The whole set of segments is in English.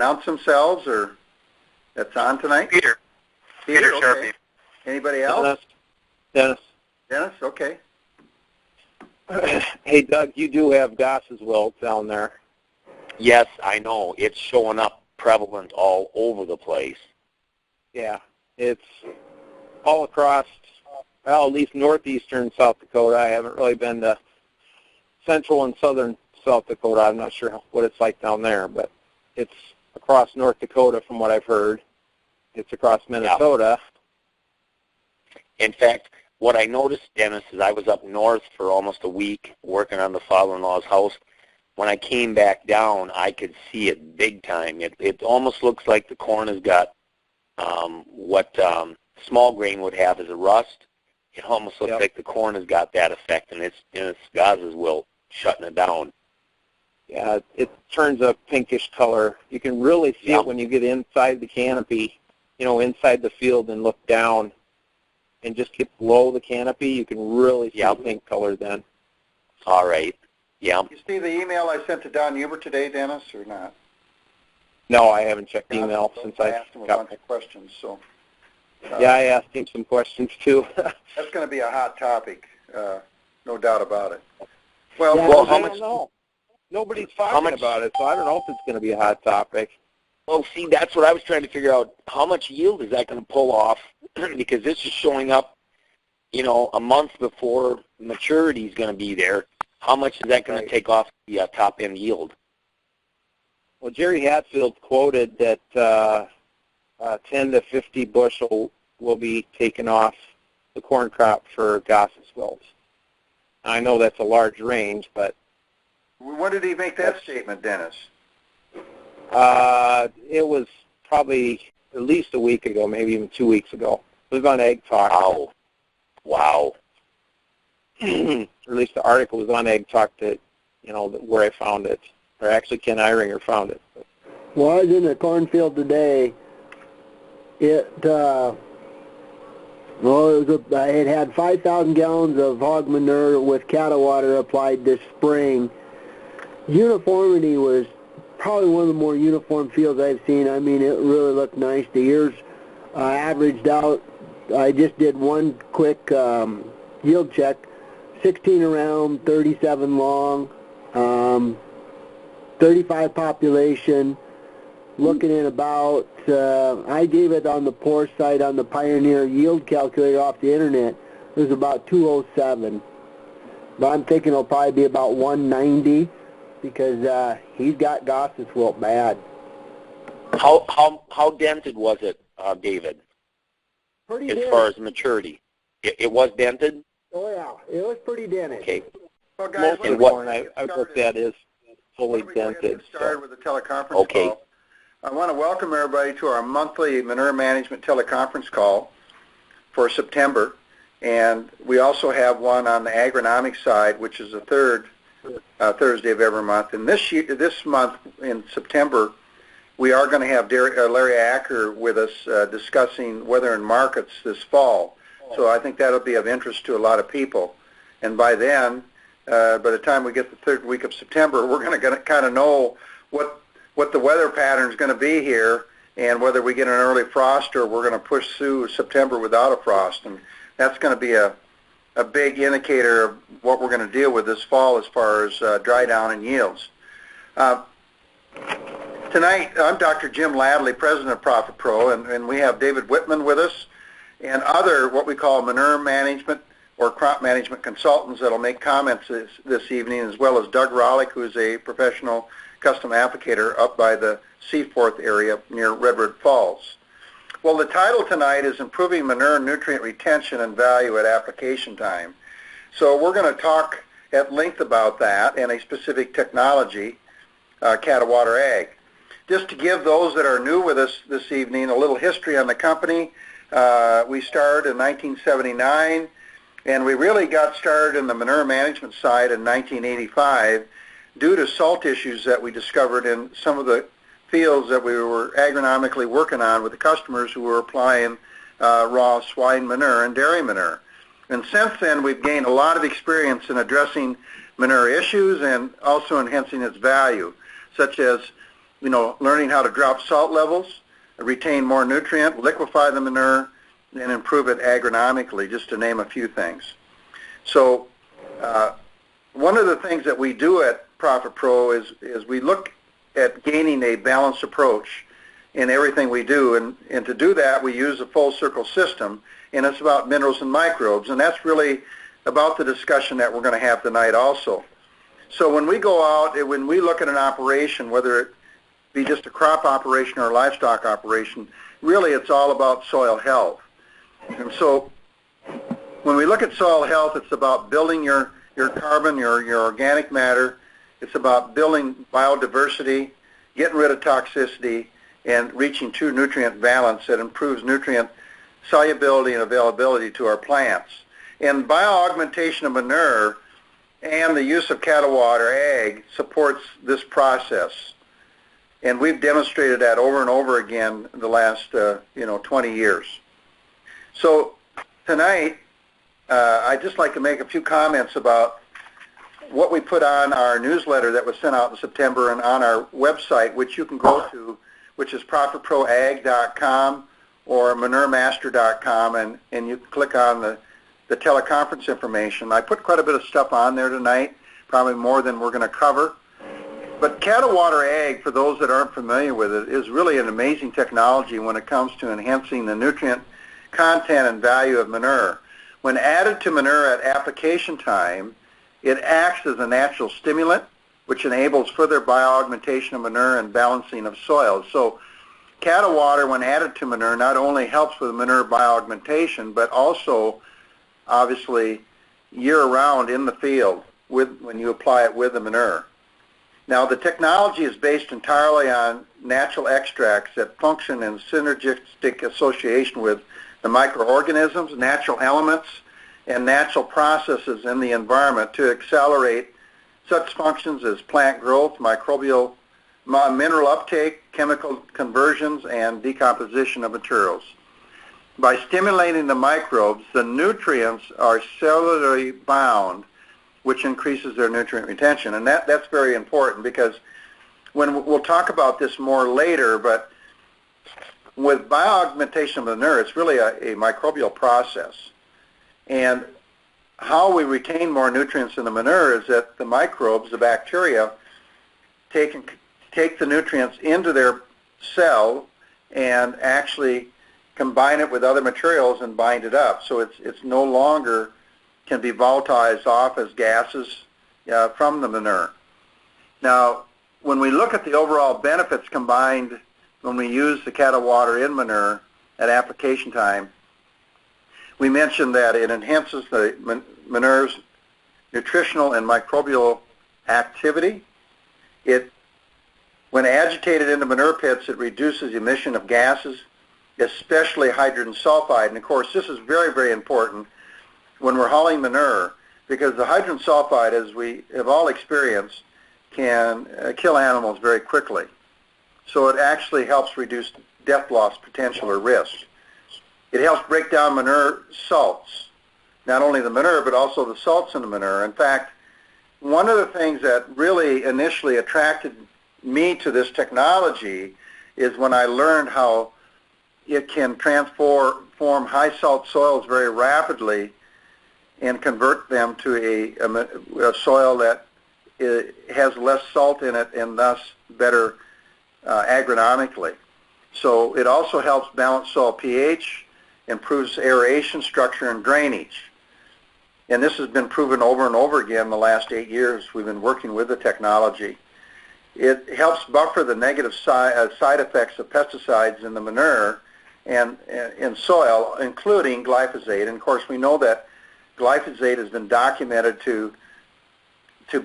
announce themselves, or that's on tonight? Peter. Peter okay. Sharpie. Anybody else? Dennis. Dennis, okay. Hey, Doug, you do have Goss's wilt down there. Yes, I know. It's showing up prevalent all over the place. Yeah, it's all across, well, at least northeastern South Dakota. I haven't really been to central and southern South Dakota. I'm not sure what it's like down there, but it's across North Dakota from what I've heard. It's across Minnesota. Yeah. In fact, what I noticed, Dennis, is I was up north for almost a week working on the father-in-law's house. When I came back down, I could see it big time. It almost looks like the corn has got what small grain would have as a rust. It almost looks like the corn has got that effect, and it's Goss's wilt shutting it down. Yeah, it turns a pinkish color. You can really see it when you get inside the canopy, inside the field and look down and just get below the canopy. You can really see the pink color then. All right. Yeah. You see the email I sent to Don Huber today, Dennis, or not? No, I haven't checked email since I asked him a bunch of questions. So. Yeah, I asked him some questions too. That's going to be a hot topic, no doubt about it. Well, how I much? Don't know. Nobody's talking about it, so I don't know if it's going to be a hot topic. Well, see, that's what I was trying to figure out. How much yield is that going to pull off? Because this is showing up, a month before maturity is going to be there. How much is that going to take off the top-end yield? Well, Jerry Hatfield quoted that 10 to 50 bushel will be taken off the corn crop for Goss's wilt. I know that's a large range, but... When did he make that statement, Dennis? It was probably at least a week ago, maybe even 2 weeks ago. It was on Egg Talk. Wow. Or at least the article was on Egg Talk that, where I found it. Or actually Ken Eiringer found it. Well, I was in the cornfield today. I had 5,000 gallons of hog manure with Catawater applied this spring. Uniformity was probably one of the more uniform fields I've seen. I mean, it really looked nice. The ears averaged out. I just did one quick yield check. 16 around, 37 long, 35 population. Looking at about, I gave it on the poor side on the Pioneer yield calculator off the internet. It was about 207. But I'm thinking it'll probably be about 190 because he's got Goss's wilt bad. How dented was it, David? Pretty as dented. Far as maturity? It was dented? Oh, yeah. It was pretty dented. Okay. Well, guys, most of the corn I've looked at is fully dented. Started with the teleconference call. I want to welcome everybody to our monthly manure management teleconference call for September, and we also have one on the agronomic side, which is the third Thursday of every month. And this month in September, we are going to have Larry Acker with us discussing weather and markets this fall. So I think that'll be of interest to a lot of people. And by then, by the time we get the third week of September, we're going to kind of know what the weather pattern is going to be here, and whether we get an early frost or we're going to push through September without a frost. And that's going to be a big indicator of what we're going to deal with this fall as far as dry down and yields. Tonight, I'm Dr. Jim Ladley, president of Profit Pro, and we have David Whitman with us and other what we call manure management or crop management consultants that will make comments this evening, as well as Doug Rollick, who's a professional custom applicator up by the Seaforth area near Redwood Falls. Well, the title tonight is Improving Manure Nutrient Retention and Value at Application Time. So we're going to talk at length about that and a specific technology, Catawater AG. Just to give those that are new with us this evening a little history on the company, we started in 1979, and we really got started in the manure management side in 1985 due to salt issues that we discovered in some of the fields that we were agronomically working on with the customers who were applying raw swine manure and dairy manure. And since then, we've gained a lot of experience in addressing manure issues and also enhancing its value, such as learning how to drop salt levels, retain more nutrient, liquefy the manure, and improve it agronomically, just to name a few things. So one of the things that we do at Profit Pro is we look at gaining a balanced approach in everything we do, and to do that we use a full circle system, and it's about minerals and microbes, and that's really about the discussion that we're going to have tonight also. So when we go out, when we look at an operation, whether it be just a crop operation or a livestock operation, really it's all about soil health. And so when we look at soil health, it's about building your carbon, your organic matter. It's about building biodiversity, getting rid of toxicity, and reaching true nutrient balance that improves nutrient solubility and availability to our plants. And bioaugmentation of manure and the use of Catawater AG supports this process. And we've demonstrated that over and over again the last 20 years. So tonight, I'd just like to make a few comments about what we put on our newsletter that was sent out in September and on our website, which you can go to, which is profitproag.com or manuremaster.com, and you can click on the teleconference information. I put quite a bit of stuff on there tonight, probably more than we're going to cover. But Catawater AG, for those that aren't familiar with it, is really an amazing technology when it comes to enhancing the nutrient content and value of manure. When added to manure at application time, it acts as a natural stimulant, which enables further bioaugmentation of manure and balancing of soils. So Catawater, when added to manure, not only helps with manure bioaugmentation, but also, obviously, year-round in the field when you apply it with the manure. Now, the technology is based entirely on natural extracts that function in synergistic association with the microorganisms, natural elements, and natural processes in the environment to accelerate such functions as plant growth, microbial, mineral uptake, chemical conversions, and decomposition of materials. By stimulating the microbes, the nutrients are cellularly bound, which increases their nutrient retention. And that's very important, because we'll talk about this more later, but with bioaugmentation of manure, it's really a microbial process. And how we retain more nutrients in the manure is that the microbes, the bacteria, take the nutrients into their cell and actually combine it with other materials and bind it up. So it's no longer can be volatilized off as gases from the manure. Now, when we look at the overall benefits combined when we use the Catawater in manure at application time, we mentioned that it enhances the manure's nutritional and microbial activity. When agitated into manure pits, it reduces the emission of gases, especially hydrogen sulfide. And of course, this is very, very important when we're hauling manure, because the hydrogen sulfide, as we have all experienced, can kill animals very quickly. So it actually helps reduce death loss potential or risk. It helps break down manure salts, not only the manure, but also the salts in the manure. In fact, one of the things that really initially attracted me to this technology is when I learned how it can transform high salt soils very rapidly and convert them to a soil that has less salt in it and thus better agronomically. So it also helps balance soil pH, improves aeration, structure, and drainage. And this has been proven over and over again the last 8 years we've been working with the technology. It helps buffer the negative side effects of pesticides in the manure and in soil, including glyphosate. And of course, we know that glyphosate has been documented to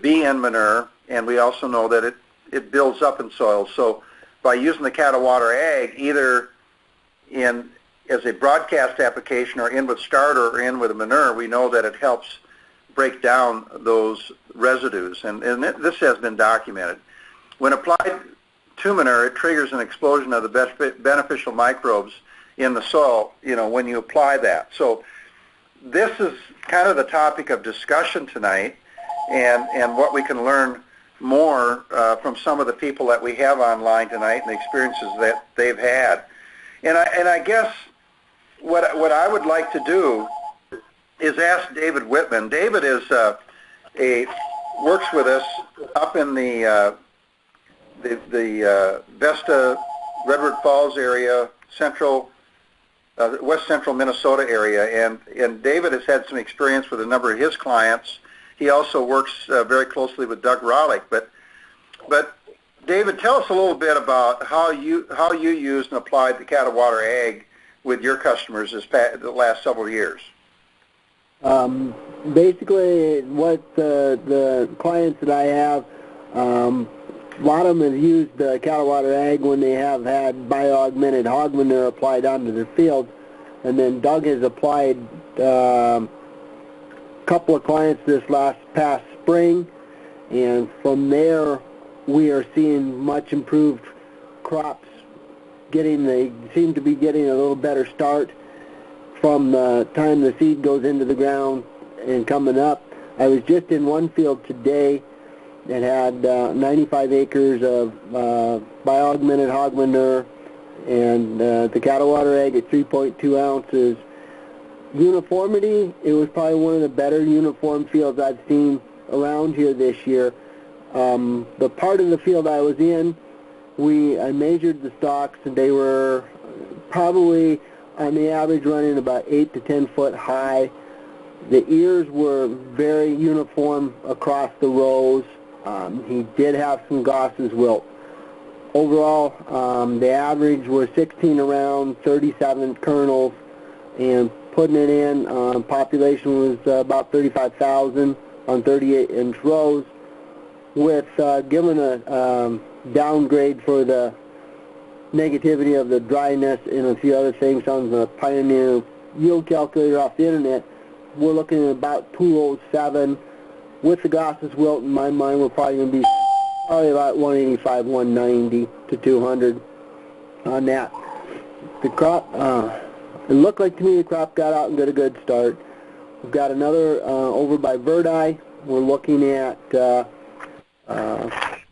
be in manure, and we also know that it builds up in soil. So by using the Catawater AG, either as a broadcast application or in with starter or in with a manure, we know that it helps break down those residues, and this has been documented. When applied to manure, it triggers an explosion of the beneficial microbes in the soil, when you apply that. So this is kind of the topic of discussion tonight, and what we can learn more from some of the people that we have online tonight and the experiences that they've had. And I guess what I would like to do is ask David Whitman. David is works with us up in the Vesta, Redwood Falls area, west central Minnesota area, and David has had some experience with a number of his clients. He also works very closely with Doug Rollick. But David, tell us a little bit about how you used and applied the Catawater AG with your customers the last several years. Basically, what the clients that I have, a lot of them have used the Catawater AG when they have had bioaugmented hog manure applied onto their fields, and then Doug has applied a couple of clients this past spring, and from there we are seeing much improved crops. They seem to be getting a little better start from the time the seed goes into the ground and coming up. I was just in one field today that had 95 acres of bioaugmented hog manure and the Catawater AG at 3.2 ounces. Uniformity, it was probably one of the better uniform fields I've seen around here this year. The part of the field I was in, I measured the stalks, and they were probably on the average running about 8 to 10 foot high. The ears were very uniform across the rows. He did have some Goss's wilt. Overall, the average was 16 around, 37 kernels, and putting it in, population was about 35,000 on 38-inch rows, with given a downgrade for the negativity of the dryness and a few other things on the Pioneer yield calculator off the internet. We're looking at about 207. With the Goss's wilt, in my mind, we're probably going to be about 185, 190 to 200 on that. The crop, it looked like to me the crop got out and got a good start. We've got another over by Verdi. We're looking at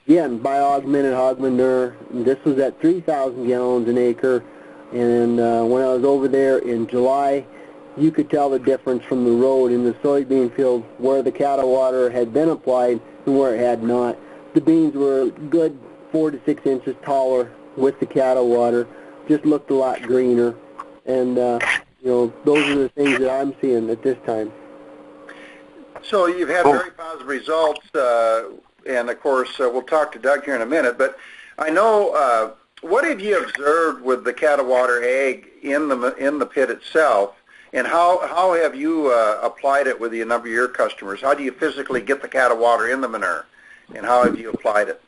again, bioaugmented hog manure. This was at 3,000 gallons an acre, and when I was over there in July, you could tell the difference from the road in the soybean field where the Catawater had been applied and where it had not. The beans were a good 4 to 6 inches taller with the Catawater, just looked a lot greener, and those are the things that I'm seeing at this time. So you've had very positive results, and of course we'll talk to Doug here in a minute, but I know, what have you observed with the Catawater AG in the pit itself, and how have you applied it with a number of your customers? How do you physically get the Catawater in the manure, and how have you applied it?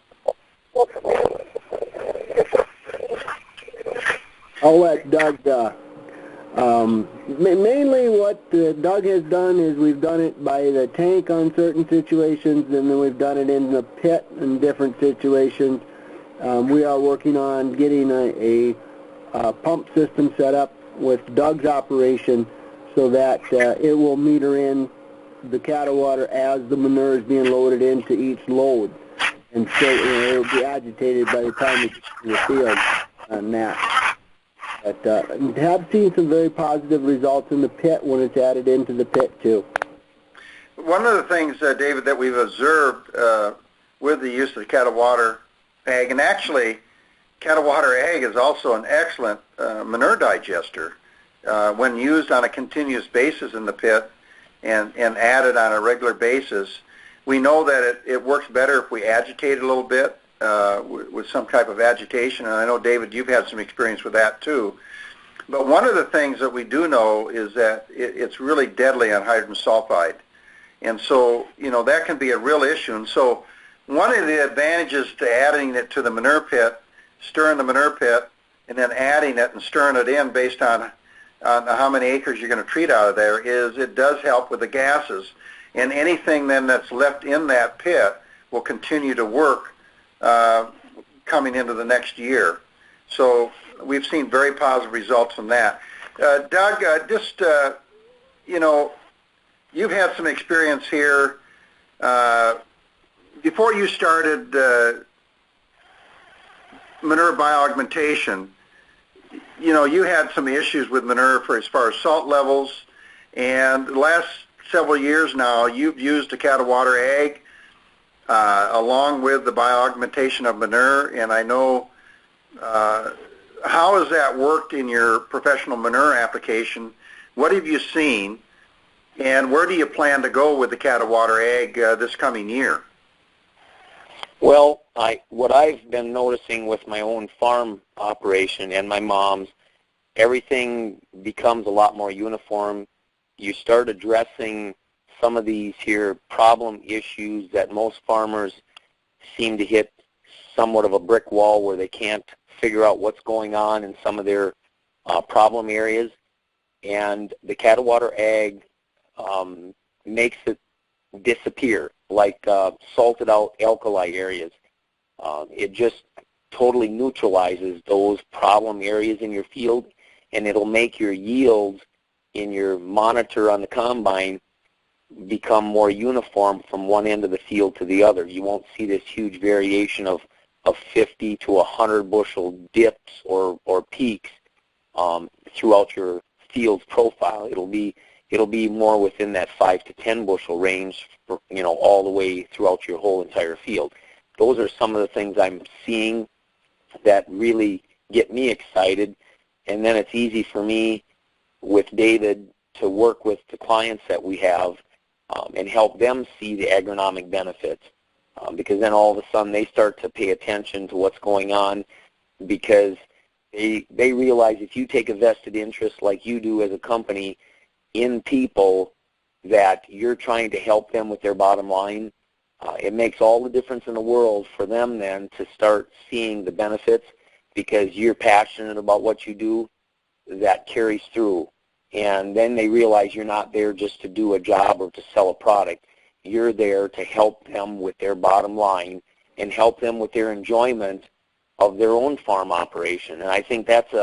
I'll let Doug, mainly what Doug has done is we've done it by the tank on certain situations, and then we've done it in the pit in different situations. We are working on getting a pump system set up with Doug's operation so that it will meter in the Catawater as the manure is being loaded into each load. And so it will be agitated by the time it gets to the field on that. But have seen some very positive results in the pit when it's added into the pit too. One of the things, David, that we've observed with the use of the Catawater AG, and actually Catawater AG is also an excellent manure digester when used on a continuous basis in the pit and added on a regular basis. We know that it works better if we agitate it a little bit with some type of agitation, and I know, David, you've had some experience with that too. But one of the things that we do know is that it's really deadly on hydrogen sulfide, and so that can be a real issue. And so one of the advantages to adding it to the manure pit, stirring the manure pit, and then adding it and stirring it in based on how many acres you're going to treat out of there, is it does help with the gases, and anything then that's left in that pit will continue to work coming into the next year. So we've seen very positive results from that. Doug, you've had some experience here before you started manure bioaugmentation, you know, you had some issues with manure for as far as salt levels, and the last several years now, you've used the Catawater AG along with the bioaugmentation of manure, and I know how has that worked in your professional manure application? What have you seen, and where do you plan to go with the Catawater AG this coming year? Well, what I've been noticing with my own farm operation and my mom's, everything becomes a lot more uniform. You start addressing some of these here problem issues that most farmers seem to hit somewhat of a brick wall where they can't figure out what's going on in some of their problem areas. And the Catawater AG makes it disappear, like salted out alkali areas. It just totally neutralizes those problem areas in your field, and it'll make your yields in your monitor on the combine become more uniform from one end of the field to the other. You won't see this huge variation of 50 to 100 bushel dips or peaks throughout your field's profile. It'll be more within that 5 to 10 bushel range, for, you know, all the way throughout your whole entire field. Those are some of the things I'm seeing that really get me excited, and then it's easy for me with David to work with the clients that we have and help them see the agronomic benefits, because then all of a sudden they start to pay attention to what's going on, because they realize if you take a vested interest like you do as a company in people, that you're trying to help them with their bottom line. It makes all the difference in the world for them then to start seeing the benefits, because you're passionate about what you do. That carries through. And then they realize you're not there just to do a job or to sell a product. You're there to help them with their bottom line and help them with their enjoyment of their own farm operation. And I think that's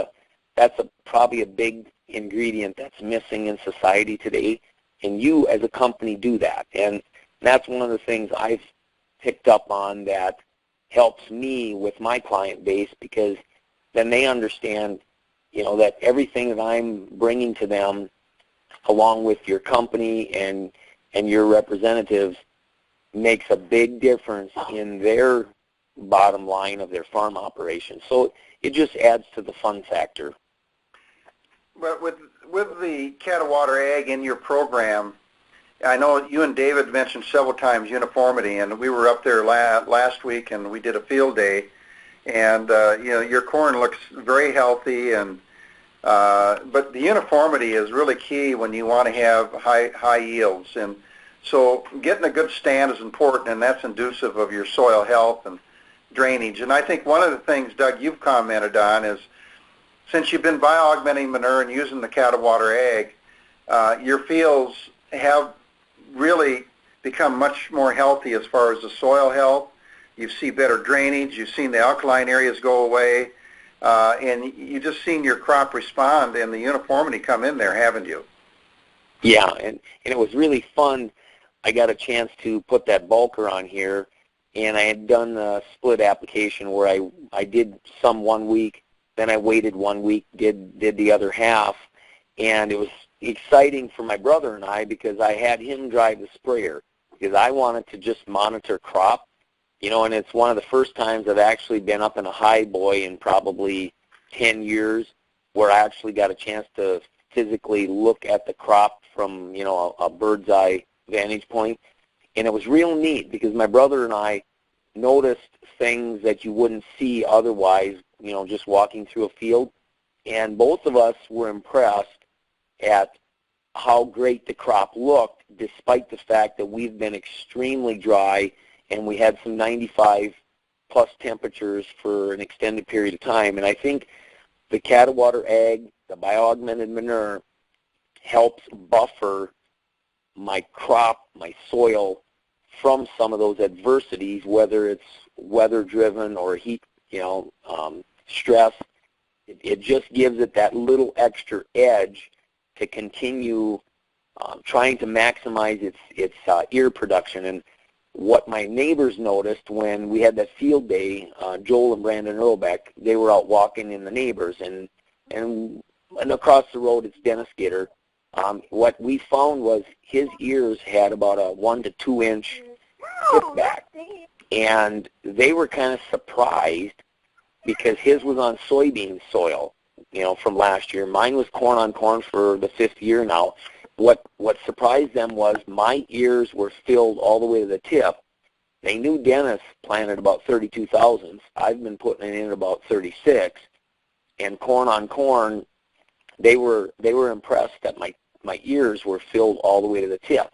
probably a big ingredient that's missing in society today. And you as a company do that. And that's one of the things I've picked up on that helps me with my client base, because then they understand, you know, that everything that I'm bringing to them, along with your company and your representatives, makes a big difference in their bottom line of their farm operation. So it just adds to the fun factor. But with the Catawater AG in your program, I know you and David mentioned several times uniformity, and we were up there last week and we did a field day, and you know, your corn looks very healthy, and but the uniformity is really key when you want to have high yields. And so getting a good stand is important, and that's inducive of your soil health and drainage. And I think one of the things, Doug, you've commented on is, since you've been bioaugmenting manure and using the Catawater AG, your fields have really become much more healthy as far as the soil health. You see better drainage. You've seen the alkaline areas go away. And you've just seen your crop respond and the uniformity come in there, haven't you? Yeah, and it was really fun. I got a chance to put that bulker on here, and I had done a split application where I did some 1 week, then I waited 1 week, did the other half, and it was exciting for my brother and I, because I had him drive the sprayer, because I wanted to just monitor crop. You know, and it's one of the first times I've actually been up in a high boy in probably 10 years where I actually got a chance to physically look at the crop from, you know, a bird's eye vantage point. And it was real neat, because my brother and I noticed things that you wouldn't see otherwise, you know, just walking through a field. And both of us were impressed at how great the crop looked, despite the fact that we've been extremely dry and we had some 95-plus temperatures for an extended period of time. And I think the Catawater AG, the bioaugmented manure, helps buffer my crop, my soil, from some of those adversities, whether it's weather-driven or heat, you know, stress. It just gives it that little extra edge to continue trying to maximize its ear production. And what my neighbors noticed when we had that field day, Joel and Brandon Earlbeck, they were out walking in the neighbors, and across the road it's Dennis Gitter. What we found was his ears had about a 1 to 2 inch tip back, and they were kind of surprised because his was on soybean soil, from last year. Mine was corn on corn for the 5th year now. What surprised them was my ears were filled all the way to the tip. They knew Dennis planted about 32 thousandths. I've been putting it in about 36. And corn on corn, they were impressed that my ears were filled all the way to the tip.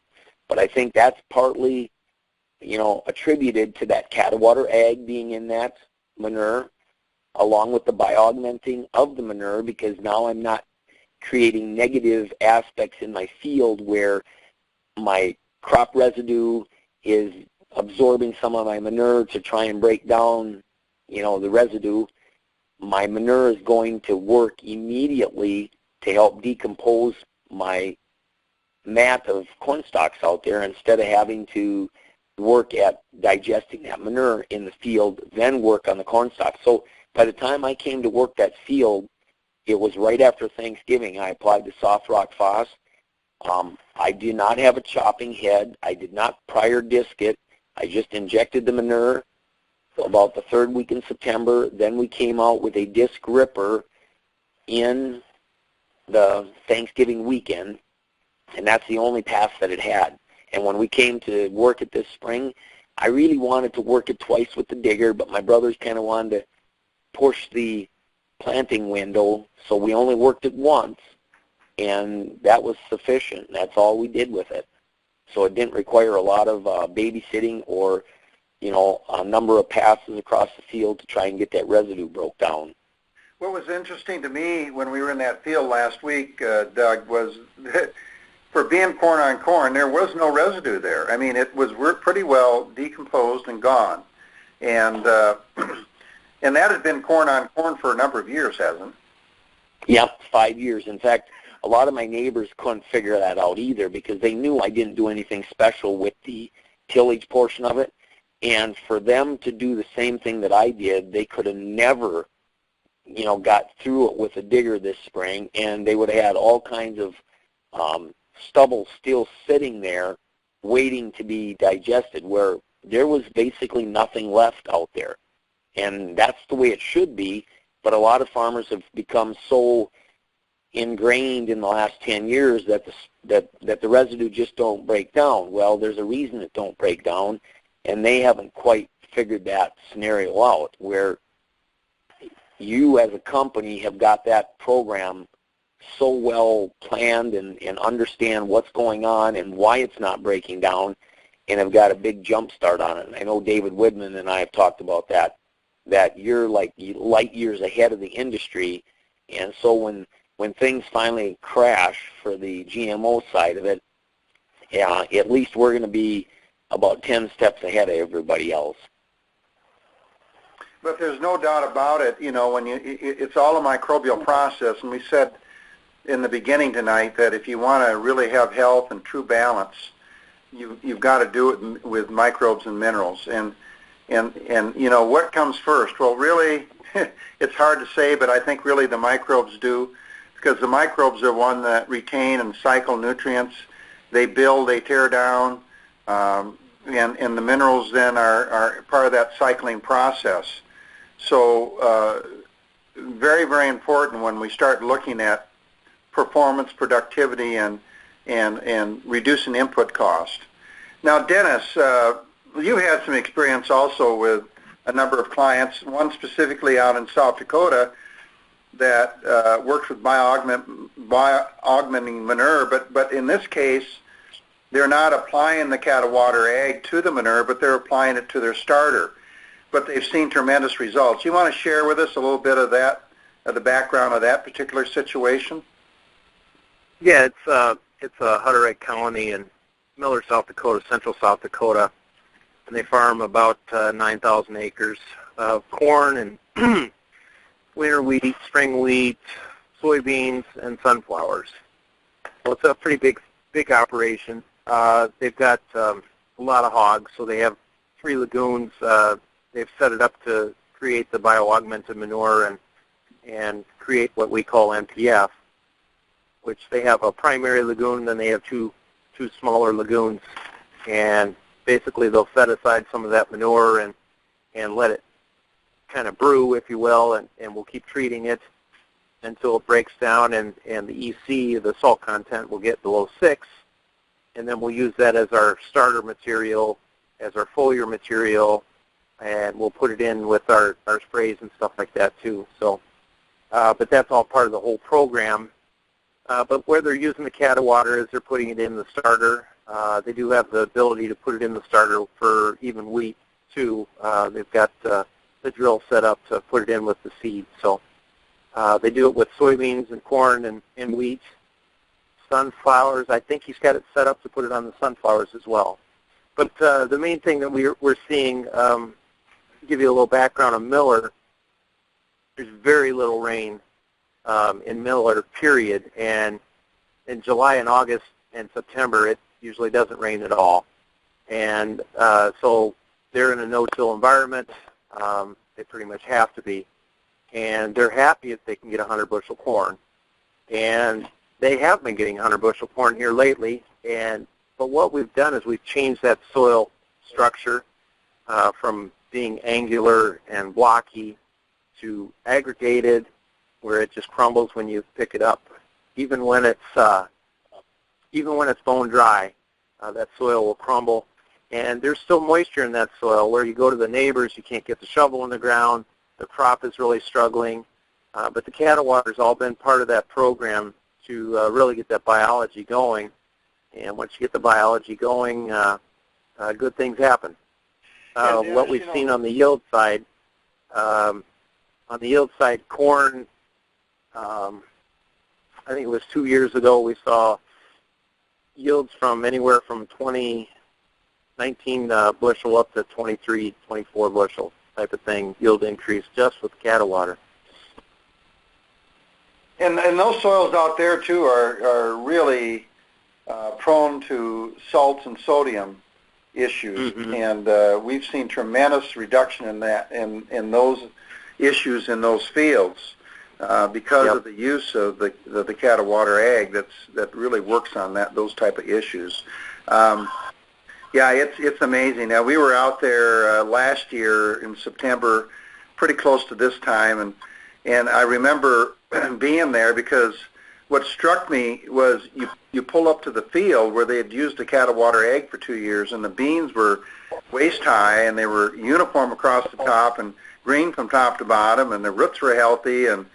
But I think that's partly, attributed to that Catawater AG being in that manure, along with the bioaugmenting of the manure, because now I'm not creating negative aspects in my field where my crop residue is absorbing some of my manure to try and break down, the residue. My manure is going to work immediately to help decompose my mat of corn stalks out there instead of having to work at digesting that manure in the field, then work on the corn stalks. So by the time I came to work that field, it was right after Thanksgiving. I applied the soft rock phos. I did not have a chopping head. I did not prior disc it. I just injected the manure about the 3rd week in September. Then we came out with a disc ripper in the Thanksgiving weekend, and that's the only pass that it had. And when we came to work it this spring, I really wanted to work it twice with the digger, but my brothers kind of wanted to push the planting window, so we only worked it once, and that was sufficient. That's all we did with it. So it didn't require a lot of babysitting or, a number of passes across the field to try and get that residue broke down. What was interesting to me when we were in that field last week, Doug, was that for being corn on corn, there was no residue there. I mean, we're pretty well decomposed and gone. And and that has been corn on corn for a number of years, hasn't it? Yep, 5 years. In fact, a lot of my neighbors couldn't figure that out either because they knew I didn't do anything special with the tillage portion of it. And for them to do the same thing that I did, they could have never, got through it with a digger this spring, and they would have had all kinds of stubble still sitting there waiting to be digested, where there was basically nothing left out there. And that's the way it should be, but a lot of farmers have become so ingrained in the last 10 years that the residue just don't break down. Well, there's a reason it don't break down, and they haven't quite figured that scenario out, where you as a company have got that program so well planned and understand what's going on and why it's not breaking down, and have got a big jump start on it. And I know David Whitman and I have talked about that you're like light years ahead of the industry. And so when things finally crash for the GMO side of it, at least we're going to be about 10 steps ahead of everybody else. But there's no doubt about it, it's all a microbial process, and we said in the beginning tonight that if you want to really have health and true balance, you've got to do it with microbes and minerals. And what comes first? Well, really, it's hard to say, but I think really the microbes do, because the microbes are one that retain and cycle nutrients. They build, they tear down, and the minerals then are part of that cycling process. So very, very important when we start looking at performance, productivity, and reducing input cost. Now, Dennis, you had some experience also with a number of clients, one specifically out in South Dakota that works with bioaugmenting manure, but in this case, they're not applying the Catawater AG to the manure, but they're applying it to their starter. But they've seen tremendous results. You want to share with us a little bit of that, of the background of that particular situation? Yeah, it's a Hutter Egg colony in Miller, South Dakota, central South Dakota, and they farm about 9,000 acres of corn and winter wheat, spring wheat, soybeans, and sunflowers. So it's a pretty big operation. They've got a a lot of hogs, so they have 3 lagoons. They've set it up to create the bioaugmented manure and create what we call NPF, which they have a primary lagoon, then they have two smaller lagoons, and basically they'll set aside some of that manure and let it kind of brew, if you will, and we'll keep treating it until it breaks down, and the EC, the salt content, will get below 6, and then we'll use that as our starter material, as our foliar material, and we'll put it in with our sprays and stuff like that too. So, but that's all part of the whole program. But where they're using the Catawater is they're putting it in the starter. They do have the ability to put it in the starter for even wheat too. They've got the drill set up to put it in with the seed. So they do it with soybeans and corn and wheat. Sunflowers, I think he's got it set up to put it on the sunflowers as well. But the main thing that we're seeing, to give you a little background on Miller, there's very little rain in Miller, period. And in July and August and September, it usually doesn't rain at all. And so they're in a no-till environment. They pretty much have to be. And they're happy if they can get 100 bushel corn. And they have been getting 100 bushel corn here lately. But what we've done is we've changed that soil structure from being angular and blocky to aggregated, where it just crumbles when you pick it up. Even when it's bone dry, that soil will crumble. And there's still moisture in that soil. Where you go to the neighbors, you can't get the shovel in the ground. The crop is really struggling. But the Catawater's all been part of that program to really get that biology going. And once you get the biology going, good things happen. What we've seen on the yield side, corn, I think it was 2 years ago, we saw yields from anywhere from 19 bushel up to 23, 24 bushel type of thing, yield increase just with Catawater. And those soils out there too are really prone to salts and sodium issues, and we've seen tremendous reduction in that in those issues in those fields because of the use of the Catawater AG that really works on those type of issues. Yeah, it's amazing. Now we were out there last year in September, pretty close to this time, and I remember being there because what struck me was you pull up to the field where they had used the Catawater AG for 2 years, and the beans were waist high, and they were uniform across the top and green from top to bottom, and the roots were healthy, and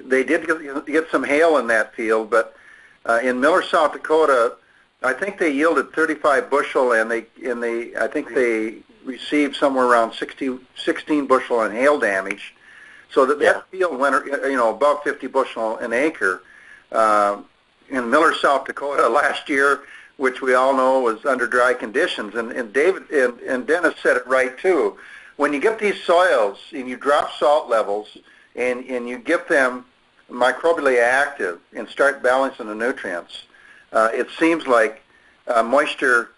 they did get some hail in that field. But in Miller, South Dakota, I think they yielded 35 bushel, and I think they received somewhere around 16 bushel in hail damage. So that field went, above 50 bushel an acre. In Miller, South Dakota last year, which we all know was under dry conditions, and David and Dennis said it right too. When you get these soils and you drop salt levels and you get them microbially active and start balancing the nutrients, it seems like moisture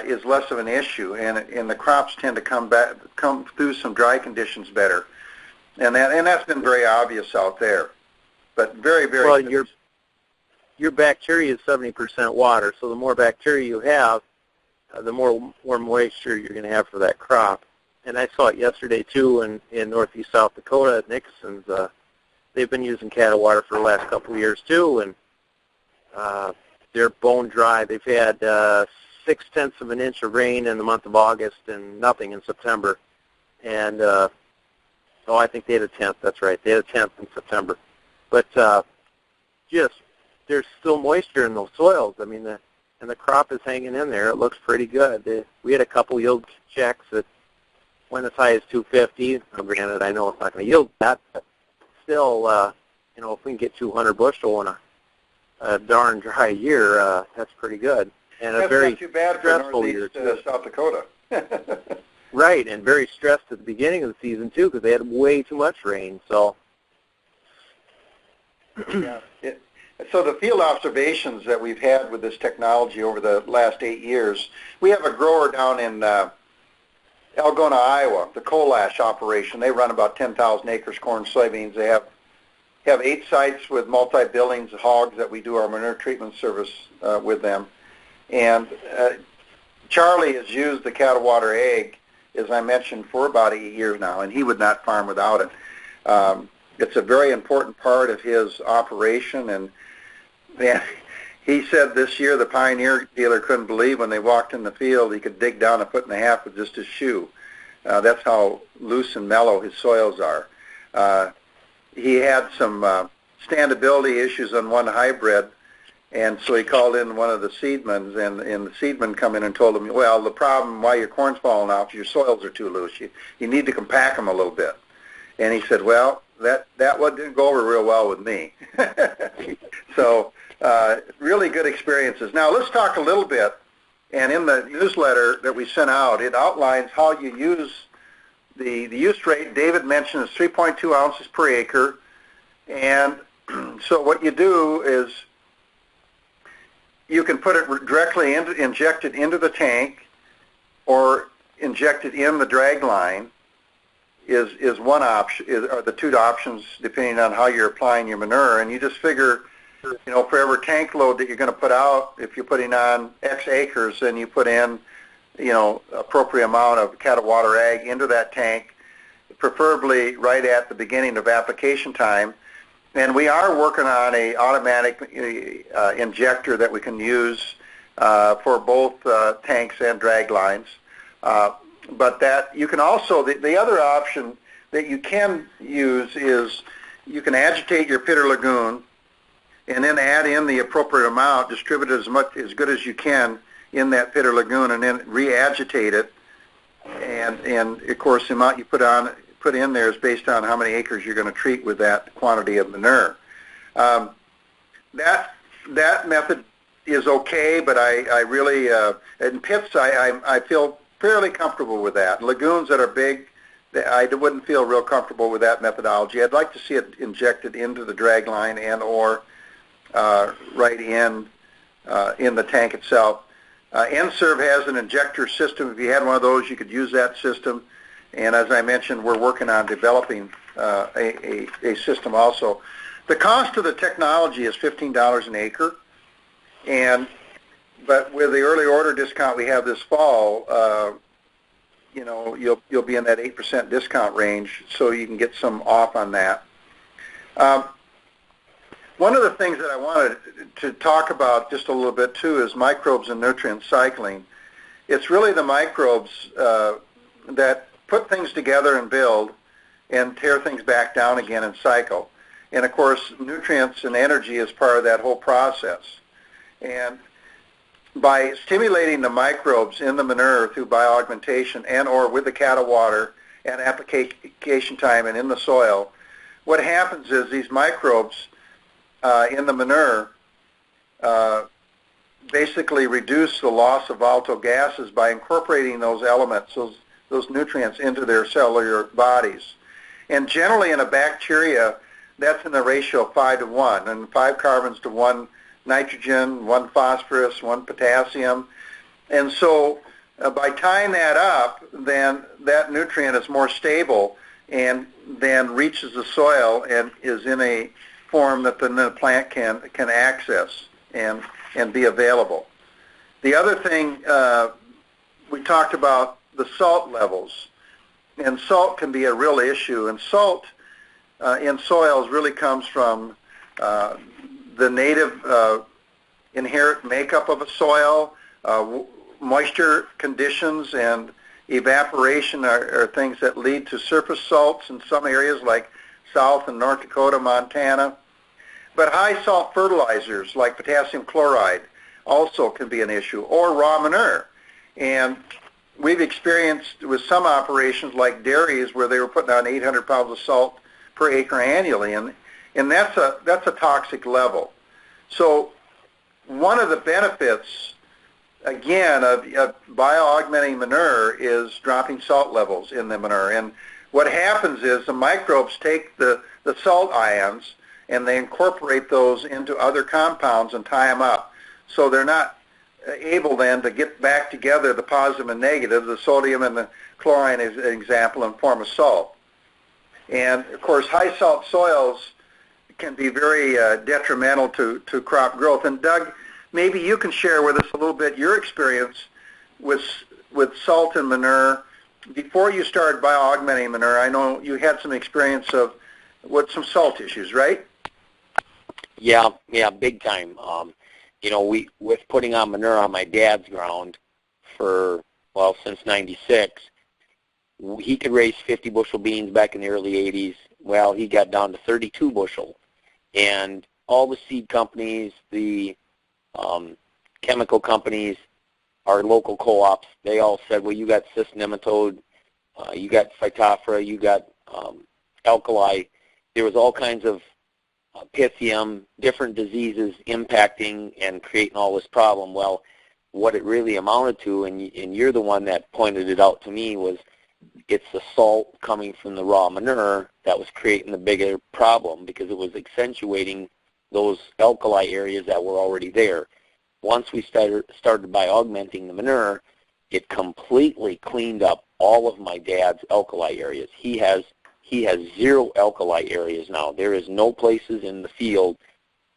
is less of an issue, and the crops tend to come through some dry conditions better. And that's been very obvious out there, but very, very. Well, your bacteria is 70% water, so the more bacteria you have, the more moisture you're going to have for that crop. And I saw it yesterday too in northeast South Dakota at Nixon's. They've been using Catawater for the last couple of years too, and they're bone dry. They've had 0.6 of an inch of rain in the month of August and nothing in September, and I think they had a 10th. That's right. They had a 10th in September. But there's still moisture in those soils. I mean, and the crop is hanging in there. It looks pretty good. We had a couple yield checks that went as high as 250. Now, granted, I know it's not going to yield that, but still, if we can get 200 bushel in a darn dry year, that's pretty good. And that's a very not too bad stressful for year northeast South Dakota. Right, and very stressed at the beginning of the season too, because they had way too much rain. So, yeah, So the field observations that we've had with this technology over the last 8 years, we have a grower down in Algona, Iowa, the coal ash operation. They run about 10,000 acres corn, soybeans. They have 8 sites with multi-billings hogs that we do our manure treatment service with them. And Charlie has used the Catawater AG, as I mentioned, for about 8 years now, and he would not farm without it. It's a very important part of his operation, and he said this year the Pioneer dealer couldn't believe when they walked in the field he could dig down 1.5 feet with just his shoe. That's how loose and mellow his soils are. He had some standability issues on one hybrid, and so he called in one of the seedmen, and the seedman come in and told him, well, the problem why your corn's falling off is your soils are too loose. You need to compact them a little bit. And he said, well, that one didn't go over real well with me. So really good experiences. Now let's talk a little bit, and in the newsletter that we sent out, it outlines how you use the use rate. David mentioned is 3.2 ounces per acre, and so what you do is you can put it directly inject it into the tank, or inject it in the drag line. Is one option, are the two options depending on how you're applying your manure, and you just figure, for every tank load that you're going to put out, if you're putting on X acres, then you put in, appropriate amount of Catawater AG into that tank, preferably right at the beginning of application time. And we are working on a automatic injector that we can use for both tanks and drag lines. But that you can also, the other option that you can use is you can agitate your pit or lagoon and then add in the appropriate amount, distribute it as good as you can in that pit or lagoon, and then re-agitate it. And of course, the amount you put in there is based on how many acres you're going to treat with that quantity of manure. That method is okay, but I really in pits I feel fairly comfortable with that. Lagoons that are big, I wouldn't feel real comfortable with that methodology. I'd like to see it injected into the drag line and or right in the tank itself. NServe has an injector system. If you had one of those, you could use that system. And as I mentioned, we're working on developing a system also. The cost of the technology is $15 an acre, but with the early order discount we have this fall, you'll be in that 8% discount range, so you can get some off on that. One of the things that I wanted to talk about just a little bit too is microbes and nutrient cycling. It's really the microbes that put things together and build and tear things back down again and cycle. And of course, nutrients and energy is part of that whole process. And by stimulating the microbes in the manure through bioaugmentation and or with the Catawater at application time and in the soil, what happens is these microbes in the manure basically reduce the loss of volatile gases by incorporating those elements, those nutrients into their cellular bodies. And generally in a bacteria, that's in the ratio of 5 to 1, and 5 carbons to 1 nitrogen, 1 phosphorus, 1 potassium. And so by tying that up, then that nutrient is more stable and then reaches the soil and is in a form that the plant can access and be available. The other thing, we talked about the salt levels, and salt can be a real issue, and salt in soils really comes from the native inherent makeup of a soil. Moisture conditions and evaporation are things that lead to surface salts in some areas like South and North Dakota, Montana. But high salt fertilizers like potassium chloride also can be an issue, or raw manure. And we've experienced with some operations like dairies where they were putting on 800 pounds of salt per acre annually, and that's a toxic level. So one of the benefits, again, of bioaugmenting manure is dropping salt levels in the manure. And what happens is the microbes take the salt ions and they incorporate those into other compounds and tie them up. So they're not able then to get back together the positive and negative, the sodium and the chlorine as an example, in form of salt. And of course, high salt soils can be very detrimental to crop growth. And Doug, maybe you can share with us a little bit your experience with salt and manure. Before you started bioaugmenting manure, I know you had some experience with some salt issues, right? Yeah, big time. With putting on manure on my dad's ground since '96, he could raise 50 bushel beans back in the early '80s. Well, he got down to 32 bushel. And all the seed companies, the chemical companies, our local co-ops, they all said, well, you got cyst nematode, you got phytophthora, you got alkali. There was all kinds of pythium, different diseases impacting and creating all this problem. Well, what it really amounted to, and you're the one that pointed it out to me, was it's the salt coming from the raw manure that was creating the bigger problem, because it was accentuating those alkali areas that were already there. Once we started bioaugmenting the manure, it completely cleaned up all of my dad's alkali areas. He has 0 alkali areas now. There is no places in the field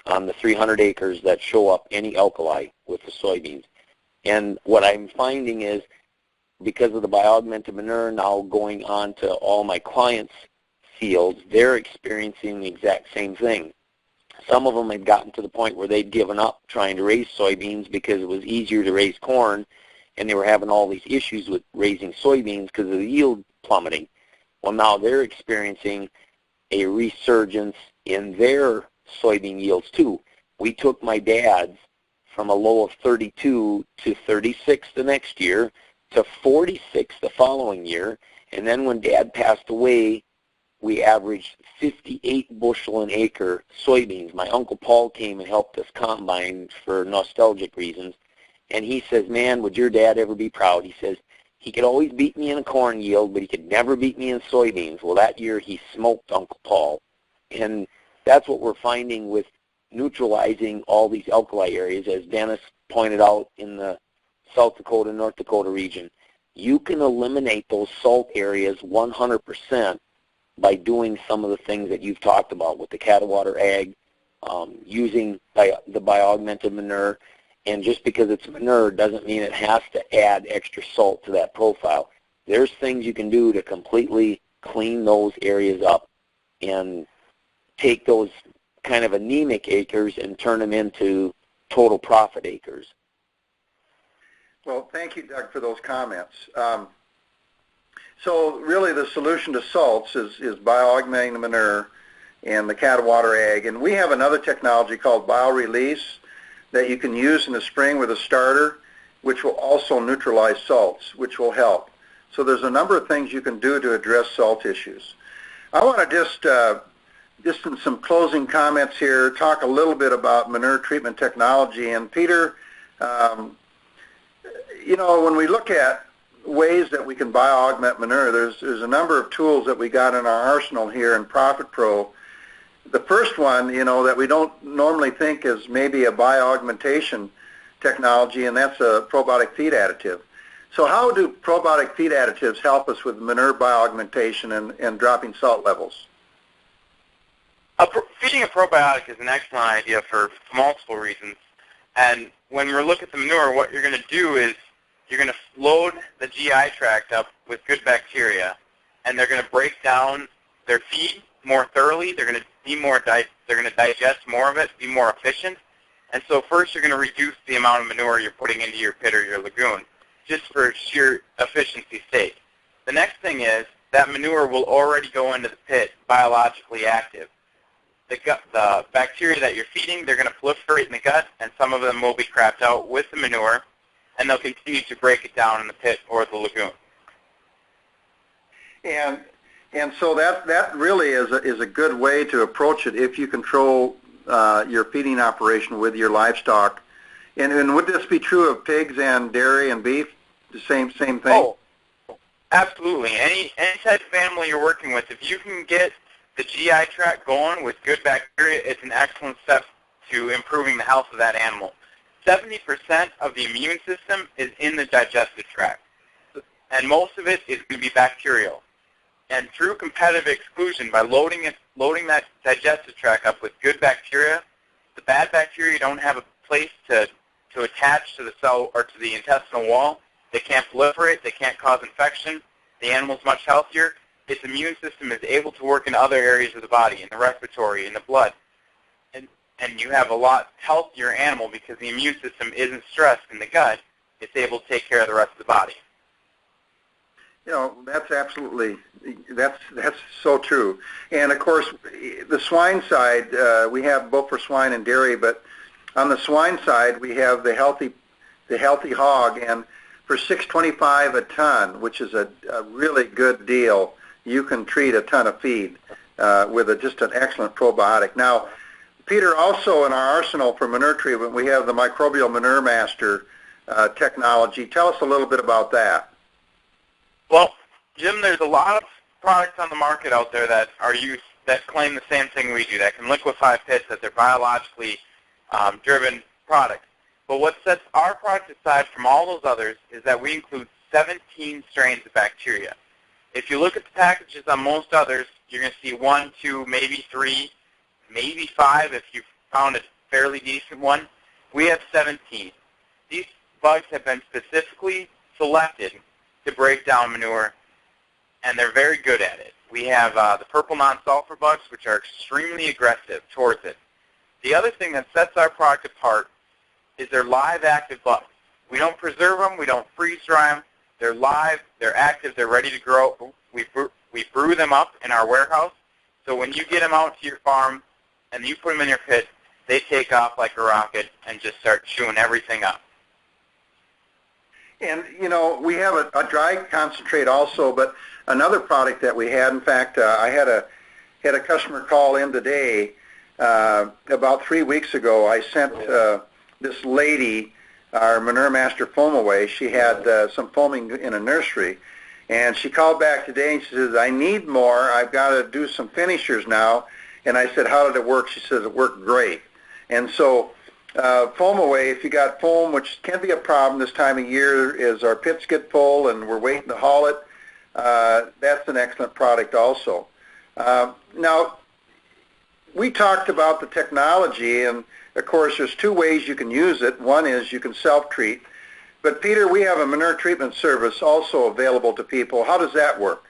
on the 300 acres that show up any alkali with the soybeans. And what I'm finding is, because of the bioaugmented manure now going on to all my clients' fields, they're experiencing the exact same thing. Some of them had gotten to the point where they'd given up trying to raise soybeans because it was easier to raise corn, and they were having all these issues with raising soybeans because of the yield plummeting. Well, now they're experiencing a resurgence in their soybean yields too. We took my dad's from a low of 32 to 36 the next year, to 46 the following year, and then when Dad passed away, we averaged 58 bushel an acre soybeans. My Uncle Paul came and helped us combine for nostalgic reasons, and he says, man, would your dad ever be proud? He says, he could always beat me in a corn yield, but he could never beat me in soybeans. Well, that year he smoked Uncle Paul, and that's what we're finding with neutralizing all these alkali areas, as Dennis pointed out in the South Dakota, North Dakota region. You can eliminate those salt areas 100% by doing some of the things that you've talked about with the Catawater AG, using the bioaugmented manure. And just because it's manure doesn't mean it has to add extra salt to that profile. There's things you can do to completely clean those areas up and take those kind of anemic acres and turn them into total profit acres. Well, thank you, Doug, for those comments. So really the solution to salts is bioaugmenting the manure and the Catawater AG. And we have another technology called biorelease that you can use in the spring with a starter, which will also neutralize salts, which will help. So there's a number of things you can do to address salt issues. I want to just in some closing comments here, talk a little bit about manure treatment technology. And Peter, when we look at ways that we can bioaugment manure, there's a number of tools that we got in our arsenal here in Profit Pro. The first one, that we don't normally think is maybe a bioaugmentation technology, and that's a probiotic feed additive. So how do probiotic feed additives help us with manure bioaugmentation and dropping salt levels? Feeding a probiotic is an excellent idea for multiple reasons. And when we're looking at the manure, what you're going to do is you're going to load the GI tract up with good bacteria, and they're going to break down their feed more thoroughly. They're going to be they're going to digest more of it, be more efficient. And so first you're going to reduce the amount of manure you're putting into your pit or your lagoon, just for sheer efficiency's sake. The next thing is that manure will already go into the pit biologically active. The bacteria that you're feeding, they're going to proliferate in the gut, and some of them will be crapped out with the manure, and they'll continue to break it down in the pit or the lagoon. And so that really is a good way to approach it if you control your feeding operation with your livestock. And would this be true of pigs and dairy and beef? The same thing? Oh, absolutely. Any type of animal you're working with, if you can get the GI tract going with good bacteria, it's an excellent step to improving the health of that animal. 70% of the immune system is in the digestive tract, and most of it is going to be bacterial. And through competitive exclusion, by loading that digestive tract up with good bacteria, the bad bacteria don't have a place to attach to the cell or to the intestinal wall. They can't proliferate. They can't cause infection. The animal's much healthier. Its immune system is able to work in other areas of the body, in the respiratory, in the blood. And you have a lot healthier animal because the immune system isn't stressed in the gut. It's able to take care of the rest of the body. You know, that's so true. And of course, the swine side, we have both for swine and dairy, but on the swine side, we have the healthy hog, and for $6.25 a ton, which is a really good deal, you can treat a ton of feed with just an excellent probiotic. Now, Peter, also in our arsenal for manure treatment, we have the Microbial Manure Master technology. Tell us a little bit about that. Well, Jim, there's a lot of products on the market out there that are used that claim the same thing we do, that can liquefy pits, that they're biologically driven products. But what sets our product aside from all those others is that we include 17 strains of bacteria. If you look at the packages on most others, you're going to see 1, 2, maybe 3, maybe 5 if you found a fairly decent one. We have 17. These bugs have been specifically selected to break down manure, and they're very good at it. We have the purple non-sulfur bugs, which are extremely aggressive towards it. The other thing that sets our product apart is they're live active bugs. We don't preserve them. We don't freeze dry them. They're live. They're active. They're ready to grow. We brew them up in our warehouse. So when you get them out to your farm and you put them in your pit, they take off like a rocket and just start chewing everything up. And, you know, we have a dry concentrate also, but another product that we had, in fact, I had a customer call in today. About 3 weeks ago, I sent this lady our Manure Master foam away. She had some foaming in a nursery, and she called back today and she says, I need more. I've got to do some finishers now. And I said, how did it work? She says, it worked great. And so foam away, if you got foam, which can be a problem this time of year, is our pits get full and we're waiting to haul it. That's an excellent product also. Now, we talked about the technology, and of course there's two ways you can use it. One is you can self-treat. But Peter, we have a manure treatment service also available to people. How does that work?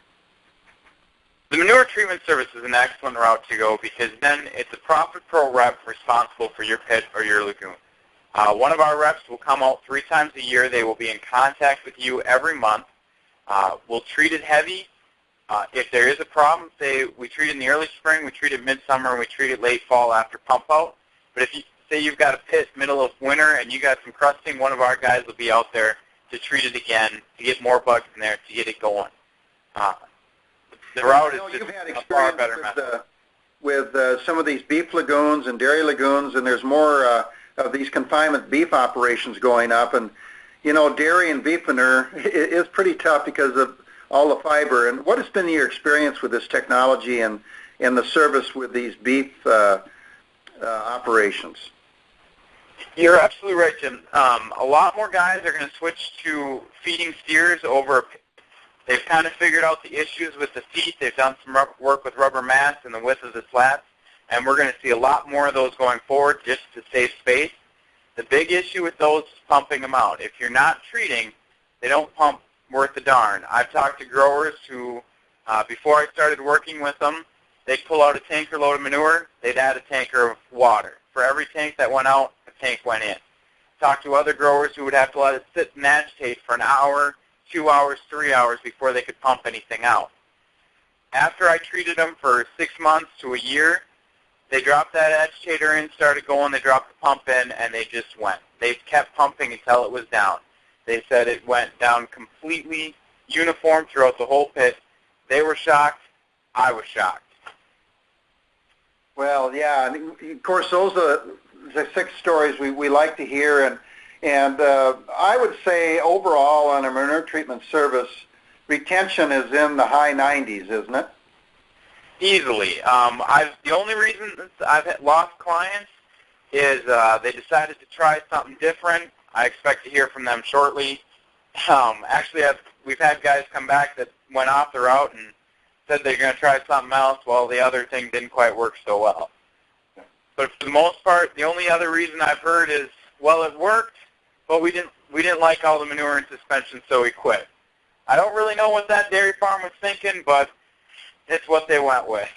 The manure treatment service is an excellent route to go because then it's a Profit Pro rep responsible for your pit or your lagoon. One of our reps will come out 3 times a year. They will be in contact with you every month. We'll treat it heavy. If there is a problem, say we treat it in the early spring, we treat it midsummer, and we treat it late fall after pump out. But if you say you've got a pit middle of winter and you got some crusting, one of our guys will be out there to treat it again, to get more bugs in there, to get it going. The route is just a far better method. With some of these beef lagoons and dairy lagoons, and there's more of these confinement beef operations going up. And, you know, dairy and beef manure is pretty tough because of all the fiber. And what has been your experience with this technology and the service with these beef operations? You're absolutely right, Jim. A lot more guys are going to switch to feeding steers over. They've kind of figured out the issues with the feet. They've done some work with rubber mats and the width of the slats, and we're going to see a lot more of those going forward just to save space. The big issue with those is pumping them out. If you're not treating, they don't pump worth a darn. I've talked to growers who, before I started working with them, they'd pull out a tanker load of manure, they'd add a tanker of water. For every tank that went out, a tank went in. Talked to other growers who would have to let it sit and agitate for an hour, 2 hours, 3 hours before they could pump anything out. After I treated them for 6 months to a year, they dropped that agitator in, started going, they dropped the pump in, and they just went. They kept pumping until it was down. They said it went down completely uniform throughout the whole pit. They were shocked. I was shocked. Well, yeah, and of course those are the 6 stories we like to hear, and I would say overall on a manure treatment service, retention is in the high 90s, isn't it? Easily. The only reason I've lost clients is they decided to try something different. I expect to hear from them shortly. Actually, we've had guys come back that went off the route and said they're going to try something else while the other thing didn't quite work so well. But for the most part, the only other reason I've heard is, well, it worked, but we didn't like all the manure and suspension, so we quit. I don't really know what that dairy farm was thinking, but it's what they went with.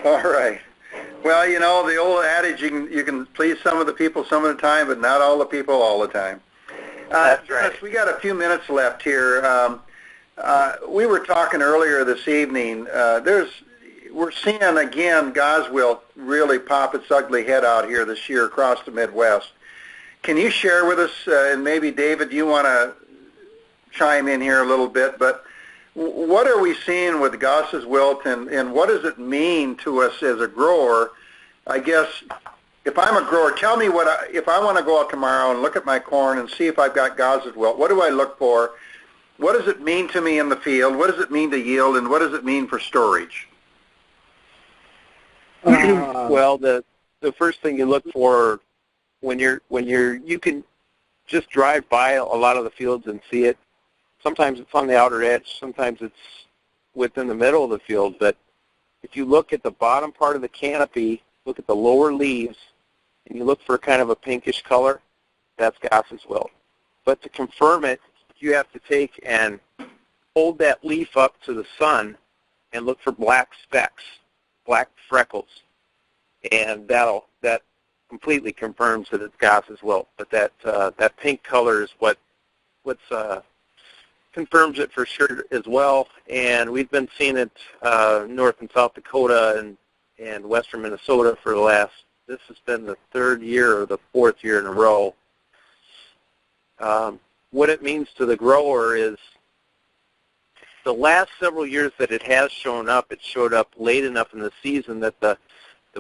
All right. Well, you know, the old adage, you can please some of the people some of the time, but not all the people all the time. That's right. Dennis, we got a few minutes left here. We were talking earlier this evening. We're seeing, again, goswilt really pop its ugly head out here this year across the Midwest. Can you share with us, and maybe, David, you want to chime in here a little bit, but what are we seeing with Goss's wilt, and what does it mean to us as a grower? I guess if I'm a grower, tell me if I want to go out tomorrow and look at my corn and see if I've got Goss's wilt, what do I look for? What does it mean to me in the field? What does it mean to yield, and what does it mean for storage? Well, the first thing you look for when you can just drive by a lot of the fields and see it. Sometimes it's on the outer edge, sometimes it's within the middle of the field, but if you look at the bottom part of the canopy, look at the lower leaves, and you look for kind of a pinkish color, that's Goss's wilt. But to confirm it, you have to take and hold that leaf up to the sun and look for black specks, black freckles, and that completely confirms that it's Goss's wilt. But that pink color is what's confirms it for sure as well, and we've been seeing it North and South Dakota and western Minnesota for this has been the third year or the fourth year in a row. What it means to the grower is the last several years that it has shown up, it showed up late enough in the season that the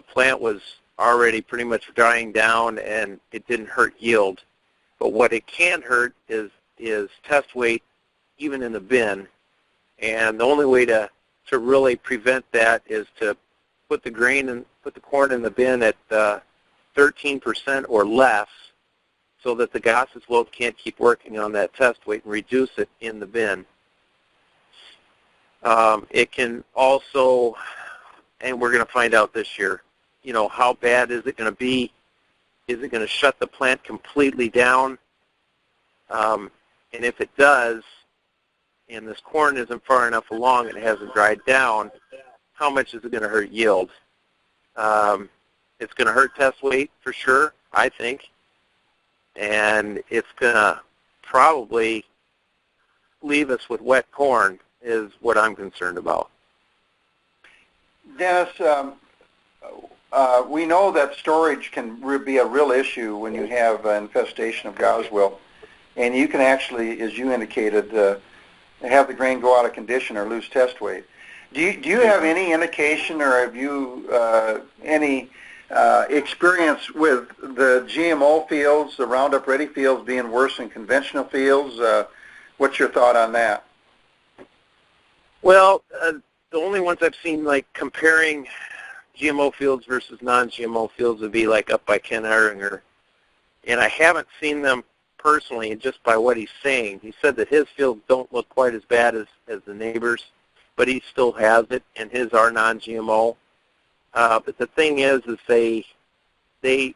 plant was already pretty much dying down and it didn't hurt yield. But what it can hurt is test weight even in the bin, and the only way to really prevent that is to put the corn in the bin at 13% or less, so that the Goss's wilt can't keep working on that test weight and reduce it in the bin. It can also, and we're going to find out this year, you know, how bad is it going to be? Is it going to shut the plant completely down? And if it does, and this corn isn't far enough along and it hasn't dried down, how much is it going to hurt yield? It's going to hurt test weight for sure, I think, and it's going to probably leave us with wet corn is what I'm concerned about. Dennis, we know that storage can be a real issue when you have an infestation of goswilt, and you can actually, as you indicated, have the grain go out of condition or lose test weight. Do you have any indication, or have you any experience with the GMO fields, the Roundup Ready fields being worse than conventional fields? What's your thought on that? Well, the only ones I've seen, like, comparing GMO fields versus non-GMO fields would be like up by Ken Ehringer, and I haven't seen them personally just by what he's saying. He said that his fields don't look quite as bad as the neighbors, but he still has it, and his are non-GMO. But the thing is they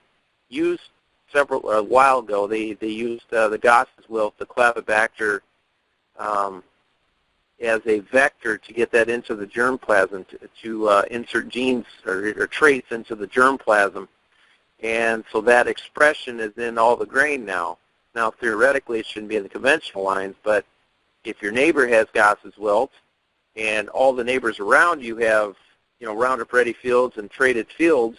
used a while ago, they used the Goss's wilt, the Clavibacter, as a vector to get that into the germplasm, to insert genes or traits into the germplasm. And so that expression is in all the grain now. Now, theoretically, it shouldn't be in the conventional lines, but if your neighbor has Goss's wilt and all the neighbors around you have, you know, Roundup Ready fields and traded fields,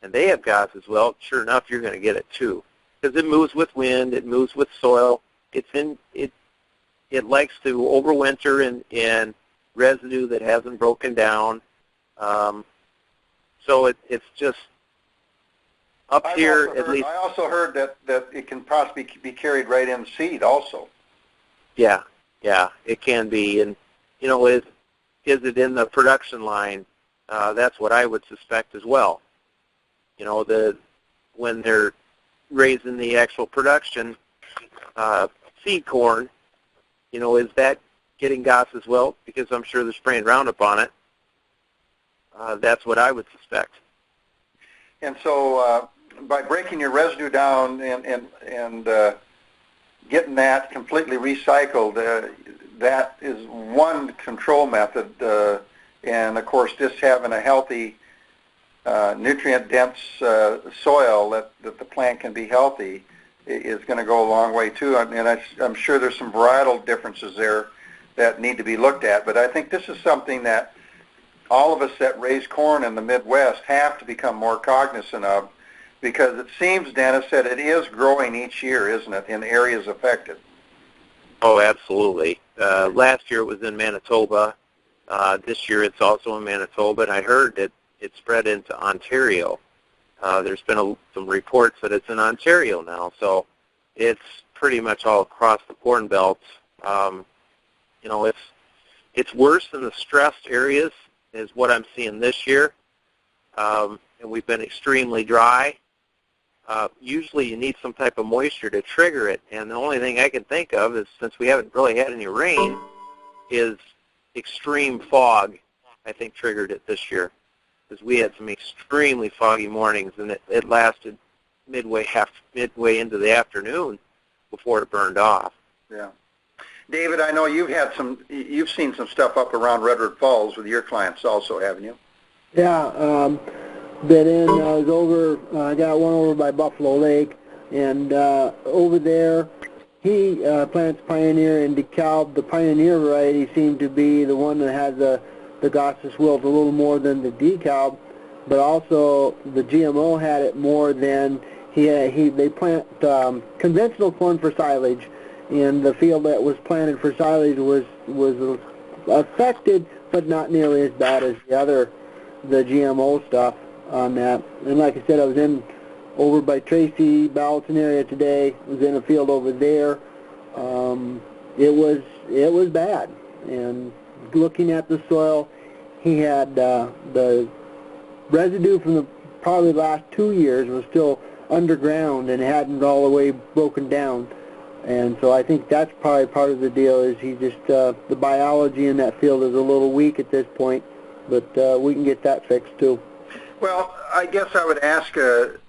and they have Goss's wilt, sure enough, you're going to get it too, because it moves with wind, it moves with soil. It likes to overwinter in residue that hasn't broken down. So it's just up here at least. I also heard that it can possibly be carried right in seed also. Yeah, it can be, and you know, if is it in the production line? That's what I would suspect as well. You know, when they're raising the actual production seed corn, you know, is that getting GOS as well? Because I'm sure they're spraying Roundup on it. That's what I would suspect. And so by breaking your residue down and getting that completely recycled, that is one control method. And of course, just having a healthy, nutrient-dense soil that the plant can be healthy is going to go a long way too. And I'm sure there's some varietal differences there that need to be looked at. But I think this is something that all of us that raise corn in the Midwest have to become more cognizant of, because it seems, Dennis, that it is growing each year, isn't it, in areas affected? Oh, absolutely. Last year it was in Manitoba. This year it's also in Manitoba, and I heard that it spread into Ontario. There's been some reports that it's in Ontario now, so it's pretty much all across the Corn Belt. You know, it's worse in the stressed areas is what I'm seeing this year, and we've been extremely dry. Usually you need some type of moisture to trigger it, and the only thing I can think of is, since we haven't really had any rain, is extreme fog, I think, triggered it this year, because we had some extremely foggy mornings, and it lasted midway into the afternoon before it burned off. Yeah. David, I know you've seen some stuff up around Redwood Falls with your clients also, haven't you? Yeah, been in, I was over, I got one over by Buffalo Lake, and over there, he plants Pioneer in DeKalb. The Pioneer variety seemed to be the one that had the Gossis wilt a little more than the DeKalb, but also the GMO had it more than they plant conventional corn for silage, and the field that was planted for silage was affected, but not nearly as bad as the GMO stuff on that. And like I said, I was over by Tracy, Balloton area today. I was in a field over there. It was bad. And looking at the soil, he had the residue from the probably last 2 years was still underground and hadn't all the way broken down. And so I think that's probably part of the deal, is he just, the biology in that field is a little weak at this point, but we can get that fixed too. Well, I guess I would ask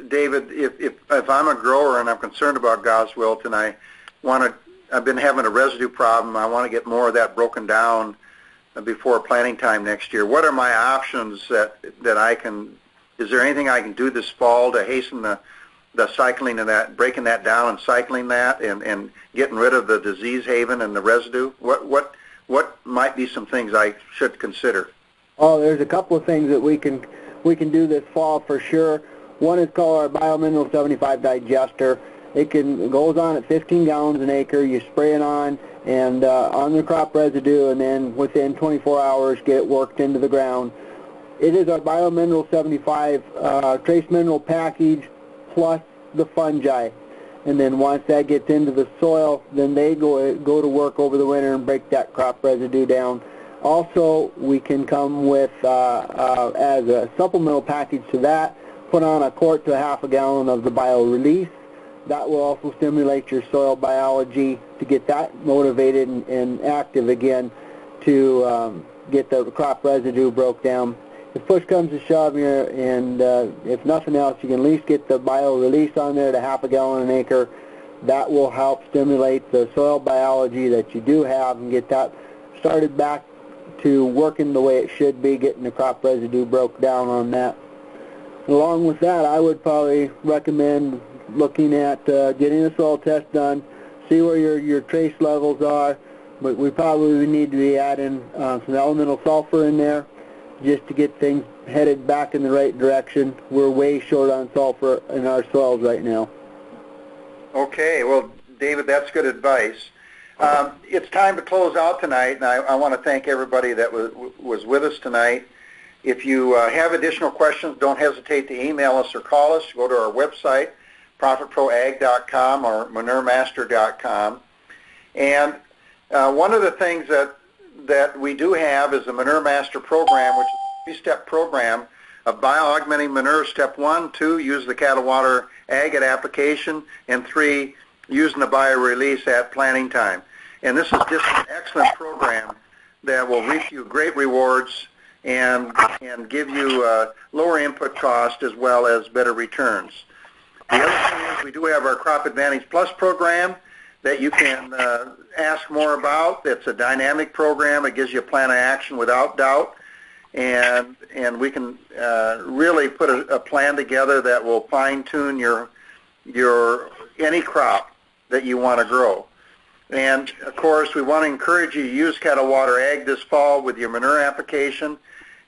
David, if I'm a grower and I'm concerned about Gauss wilt, and I've been having a residue problem, I want to get more of that broken down before planting time next year. What are my options that I can? Is there anything I can do this fall to hasten the cycling of that, breaking that down and cycling that, and getting rid of the disease haven and the residue? What might be some things I should consider? Oh, there's a couple of things that we can do this fall for sure. One is called our Biomineral 75 digester. It goes on at 15 gallons an acre. You spray it on the crop residue, and then within 24 hours get it worked into the ground. It is our Biomineral 75 trace mineral package plus the fungi. And then once that gets into the soil, then they go to work over the winter and break that crop residue down. Also, we can come with, as a supplemental package to that, put on a quart to half a gallon of the bio-release. That will also stimulate your soil biology to get that motivated and active again to get the crop residue broke down. If push comes to shove here, and if nothing else, you can at least get the bio-release on there to half a gallon an acre. That will help stimulate the soil biology that you do have and get that started back to working the way it should be, getting the crop residue broke down on that. Along with that, I would probably recommend looking at getting a soil test done, see where your trace levels are, but we probably need to be adding some elemental sulfur in there just to get things headed back in the right direction. We're way short on sulfur in our soils right now. Okay, well, David, that's good advice. It's time to close out tonight, and I want to thank everybody that was with us tonight. If you have additional questions, don't hesitate to email us or call us. Go to our website, ProfitProAg.com or ManureMaster.com. And one of the things that that we do have is the Manure Master Program, which is a three-step program of bioaugmenting manure. Step 1, 2, use the Catawater AG at application, and 3, using the bio-release at planting time. And this is just an excellent program that will reap you great rewards and give you lower input cost as well as better returns. The other thing is we do have our Crop Advantage Plus program that you can ask more about. It's a dynamic program. It gives you a plan of action without doubt. And we can really put a plan together that will fine-tune your any crop that you want to grow. And of course, we want to encourage you to use Catawater AG this fall with your manure application.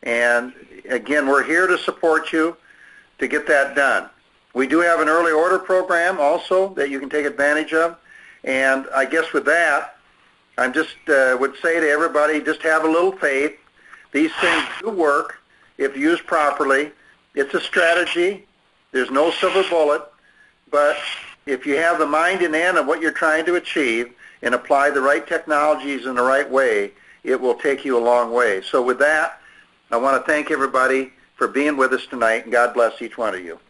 And again, we're here to support you to get that done. We do have an early order program also that you can take advantage of. And I guess with that, I just would say to everybody, just have a little faith. These things do work if used properly. It's a strategy. There's no silver bullet. But if you have the mind and end of what you're trying to achieve and apply the right technologies in the right way, it will take you a long way. So with that, I want to thank everybody for being with us tonight, and God bless each one of you.